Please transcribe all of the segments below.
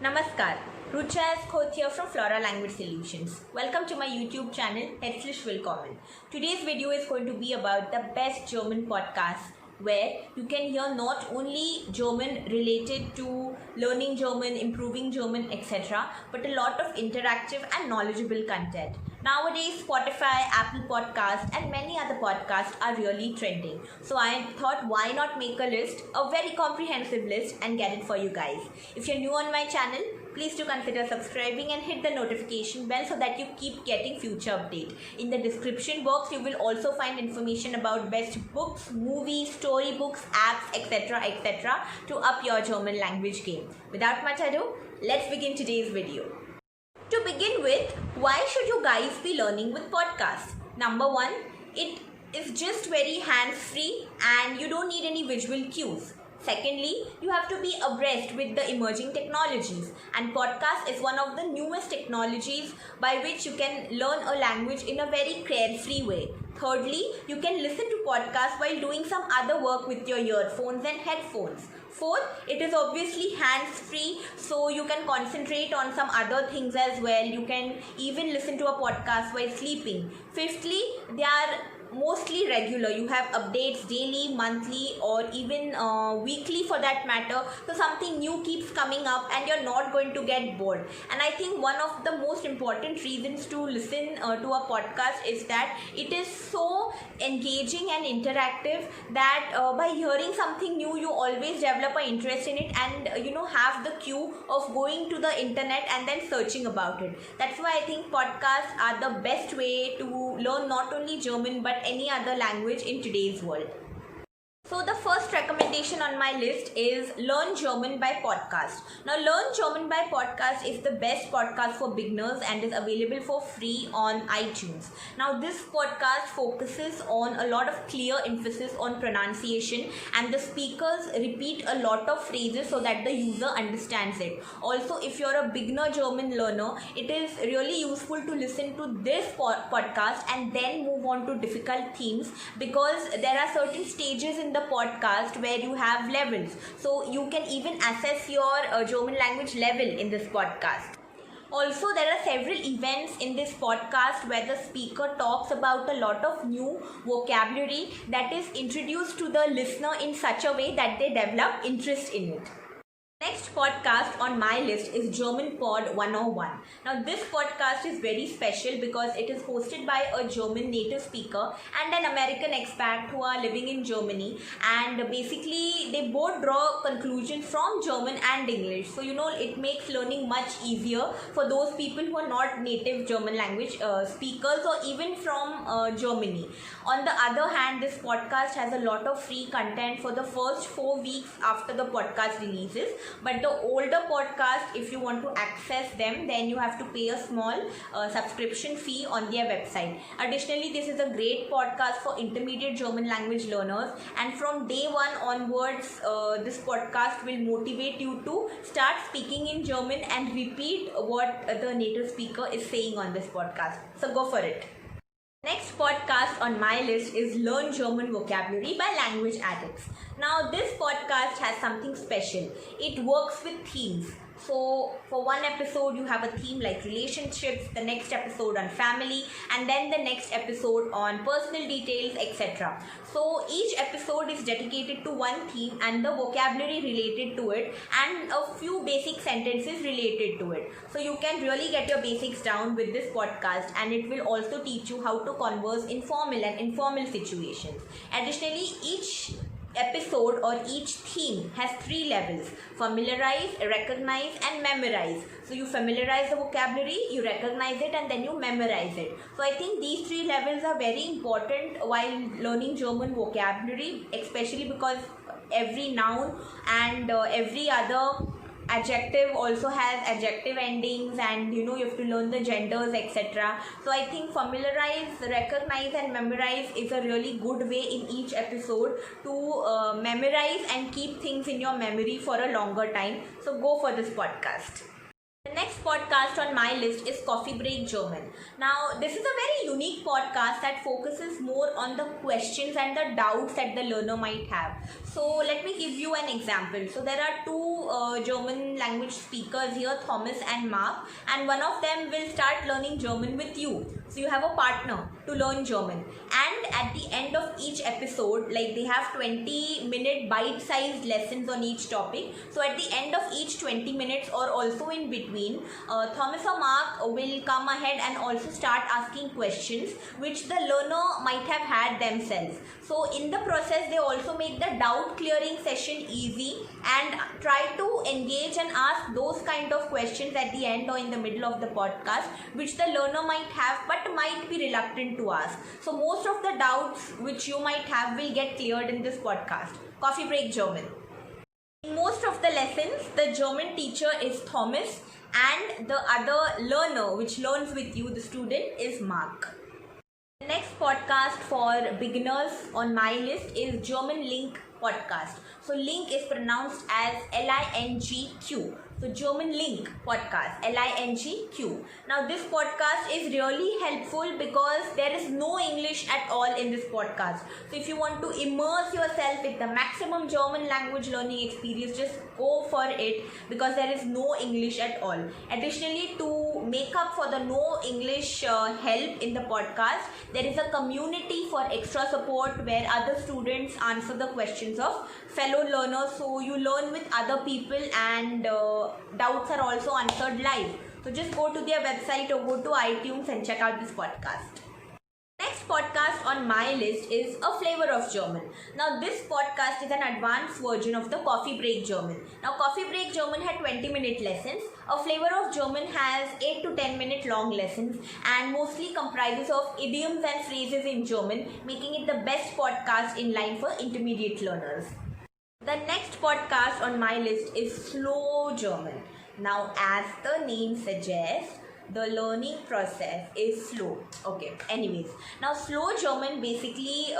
Namaskar, Rucha S. Khoth here from Flora Language Solutions. Welcome to my YouTube channel, Herzlich Willkommen. Today's video is going to be about the best German podcasts where you can hear not only German related to learning German, improving German, etc., but a lot of interactive and knowledgeable content. Nowadays, Spotify, Apple Podcasts, and many other podcasts are really trending. So I thought, why not make a list, a very comprehensive list, and get it for you guys. If you're new on my channel, please do consider subscribing and hit the notification bell so that you keep getting future update. In the description box, you will also find information about best books, movies, storybooks, apps, etc. to up your German language game. Without much ado, let's begin today's video. To begin with, why should you guys be learning with podcasts? Number one, it is just very hands-free and you don't need any visual cues. Secondly, you have to be abreast with the emerging technologies, and podcast is one of the newest technologies by which you can learn a language in a very carefree way. Thirdly, you can listen to podcasts while doing some other work with your earphones and headphones. Fourth, it is obviously hands-free, so you can concentrate on some other things as well. You can even listen to a podcast while sleeping. Fifthly, they are mostly regular. You have updates daily, monthly, or even weekly for that matter. So something new keeps coming up and you're not going to get bored. And I think one of the most important reasons to listen to a podcast is that it is so engaging and interactive that by hearing something new, you always develop an interest in it and have the cue of going to the internet and then searching about it. That's why I think podcasts are the best way to learn not only German but any other language in today's world. So the first recommendation on my list is Learn German by Podcast. Now Learn German by Podcast is the best podcast for beginners and is available for free on iTunes. Now this podcast focuses on a lot of clear emphasis on pronunciation, and the speakers repeat a lot of phrases so that the user understands it. Also, if you're a beginner German learner, it is really useful to listen to this podcast and then move on to difficult themes, because there are certain stages in the podcast where you have levels, so you can even assess your German language level in this podcast. Also, there are several events in this podcast where the speaker talks about a lot of new vocabulary that is introduced to the listener in such a way that they develop interest in it. Next podcast on my list is German Pod 101. Now this podcast is very special because it is hosted by a German native speaker and an American expat who are living in Germany, and basically they both draw conclusions from German and English. So it makes learning much easier for those people who are not native German language speakers or even from Germany. On the other hand, this podcast has a lot of free content for the first 4 weeks after the podcast releases. But the older podcast, if you want to access them, then you have to pay a small subscription fee on their website. Additionally, this is a great podcast for intermediate German language learners, and from day one onwards, this podcast will motivate you to start speaking in German and repeat what the native speaker is saying on this podcast. So go for it. Next podcast on my list is Learn German Vocabulary by Language Addicts. Now this podcast has something special. It works with themes. So for one episode you have a theme like relationships, the next episode on family, and then the next episode on personal details, etc. So each episode is dedicated to one theme and the vocabulary related to it and a few basic sentences related to it. So you can really get your basics down with this podcast, and it will also teach you how to converse in formal and informal situations. Additionally, each episode or each theme has 3 levels: familiarize, recognize, and memorize. So you familiarize the vocabulary, you recognize it, and then you memorize it. So I think these 3 levels are very important while learning German vocabulary, especially because every noun and every other adjective also has adjective endings, and you have to learn the genders, etc. So I think familiarize, recognize, and memorize is a really good way in each episode to memorize and keep things in your memory for a longer time. So go for this podcast. The next podcast on my list is Coffee Break German. Now, this is a very unique podcast that focuses more on the questions and the doubts that the learner might have. So, let me give you an example. So, there are two German language speakers here, Thomas and Mark, and one of them will start learning German with you. So, you have a partner to learn German, and at the end of each episode, like they have 20-minute bite-sized lessons on each topic. So, at the end of each 20 minutes or also in between, Thomas or Mark will come ahead and also start asking questions which the learner might have had themselves. So in the process, they also make the doubt clearing session easy and try to engage and ask those kind of questions at the end or in the middle of the podcast which the learner might have but might be reluctant to ask. So most of the doubts which you might have will get cleared in this podcast. Coffee Break German. In most of the lessons, the German teacher is Thomas and the other learner which learns with you, the student, is Mark. The next podcast for beginners on my list is German Link podcast. So link is pronounced as Lingq. So German Link podcast, Lingq. Now this podcast is really helpful because there is no English at all in this podcast. So if you want to immerse yourself with the maximum German language learning experience, just go for it because there is no English at all. Additionally, to make up for the no English help in the podcast, there is a community for extra support where other students answer the questions of fellow learners. So you learn with other people and doubts are also answered live. So just go to their website or go to iTunes and check out this podcast. Next podcast on my list is A Flavor of German. Now this podcast is an advanced version of the Coffee Break German. Now Coffee Break German had 20-minute lessons. A Flavor of German has 8 to 10-minute long lessons and mostly comprises of idioms and phrases in German, making it the best podcast in line for intermediate learners. The next podcast on my list is Slow German. Now as the name suggests, the learning process is slow. Okay, anyways, now slow German basically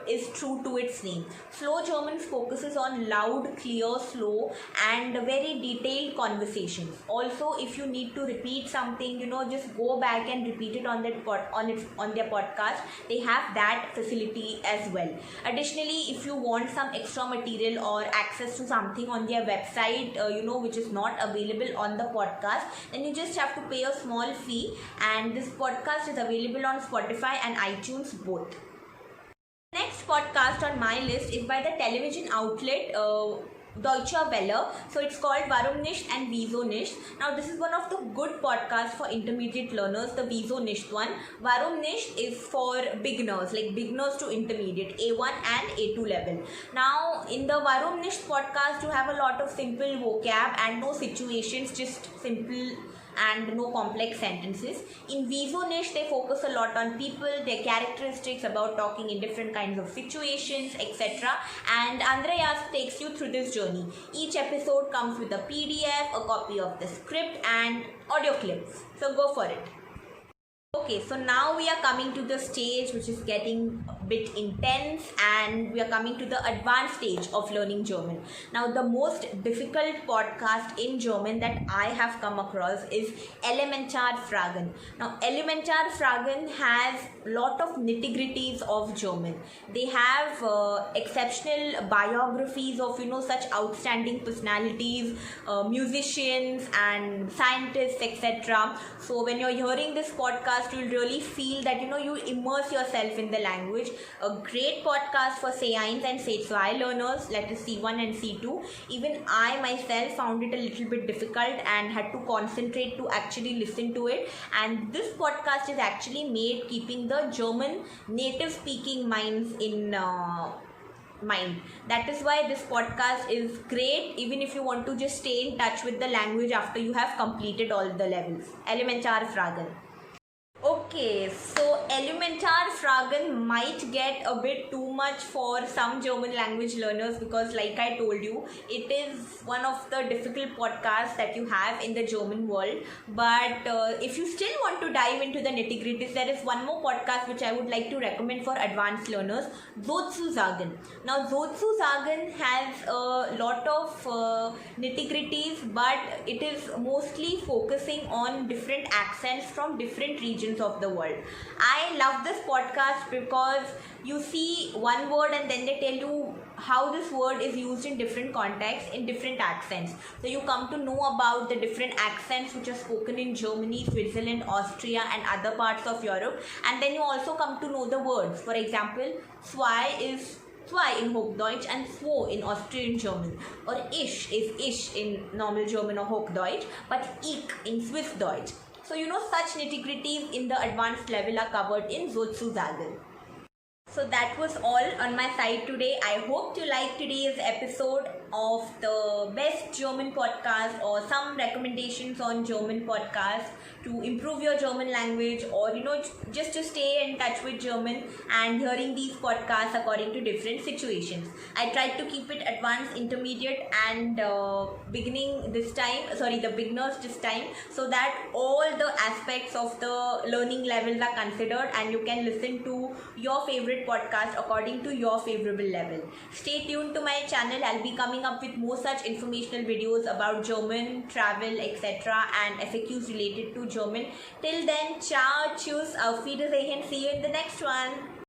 is true to its name. Slow German focuses on loud, clear, slow and very detailed conversations. Also, if you need to repeat something, just go back and repeat it on that on their podcast. They have that facility as well. Additionally, if you want some extra material or access to something on their website, which is not available on the podcast, then you just have to pay a small fee, and this podcast is available on Spotify and iTunes both. Next podcast on my list is by the television outlet Deutsche Welle. So it's called Warum nicht and Wieso nicht. Now this is one of the good podcasts for intermediate learners, the Wieso nicht one. Warum nicht is for beginners, like beginners to intermediate, A1 and A2 level. Now in the Warum nicht podcast, you have a lot of simple vocab and no situations, just simple and no complex sentences. In Wieso nicht, they focus a lot on people, their characteristics, about talking in different kinds of situations, etc. And Andreas takes you through this journey. Each episode comes with a PDF, a copy of the script and audio clips. So go for it. Okay, so now we are coming to the stage which is getting a bit intense, and we are coming to the advanced stage of learning German. Now the most difficult podcast in German that I have come across is Elementarfragen. Now Elementarfragen has lot of nitty-gritties of German. They have exceptional biographies of such outstanding personalities, musicians and scientists, etc. So when you're hearing this podcast, you will really feel that you immerse yourself in the language. A great podcast for C1 and C2 learners, that is C1 and C2. Even I myself found it a little bit difficult and had to concentrate to actually listen to it. And this podcast is actually made keeping the German native speaking minds in mind. That is why this podcast is great, even if you want to just stay in touch with the language after you have completed all the levels. Elementarfragen. Okay. Okay, so elementar Fragen might get a bit too much for some German language learners because, like I told you, it is one of the difficult podcasts that you have in the German world. But if you still want to dive into the nitty gritties, there is one more podcast which I would like to recommend for advanced learners, Sozusagen. Now, Sozusagen has a lot of nitty gritties, but it is mostly focusing on different accents from different regions of the world. I love this podcast because you see one word and then they tell you how this word is used in different contexts in different accents. So you come to know about the different accents which are spoken in Germany, Switzerland, Austria and other parts of Europe, and then you also come to know the words. For example, zwei is zwei in Hochdeutsch and Zwo in Austrian German, or ish is ish in normal German or Hochdeutsch, but ich in Swiss Deutsch. So such nitty gritties in the advanced level are covered in Sozusagen. So that was all on my side today. I hope you liked today's episode of the best German podcast or some recommendations on German podcasts to improve your German language, or just to stay in touch with German and hearing these podcasts according to different situations. I tried to keep it advanced, intermediate and beginners this time, so that all the aspects of the learning levels are considered and you can listen to your favorite podcast according to your favorable level. Stay tuned to my channel. I'll be coming up with more such informational videos about German, travel, etc. and FAQs related to German. Till then, ciao, tschüss, auf Wiedersehen, see you in the next one.